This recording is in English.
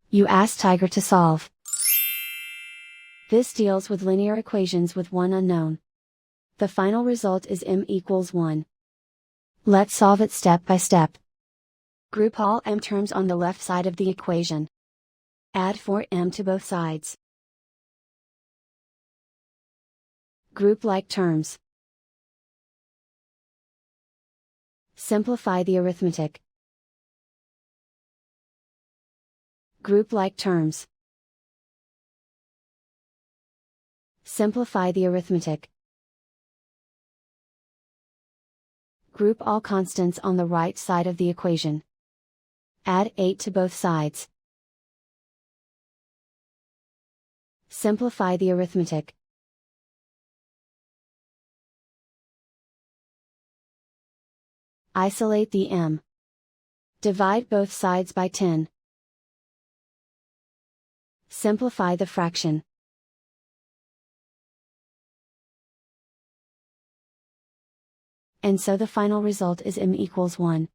You ask Tiger to solve. This deals with linear equations with one unknown. The final result is m equals 1. Let's solve it step by step. Group all m terms on the left side of the equation. Add 4m to both sides. Group like terms. Simplify the arithmetic. Group like terms. Simplify the arithmetic. Group all constants on the right side of the equation. Add 8 to both sides. Simplify the arithmetic. Isolate the m. Divide both sides by 10. Simplify the fraction. And so the final result is m equals 1.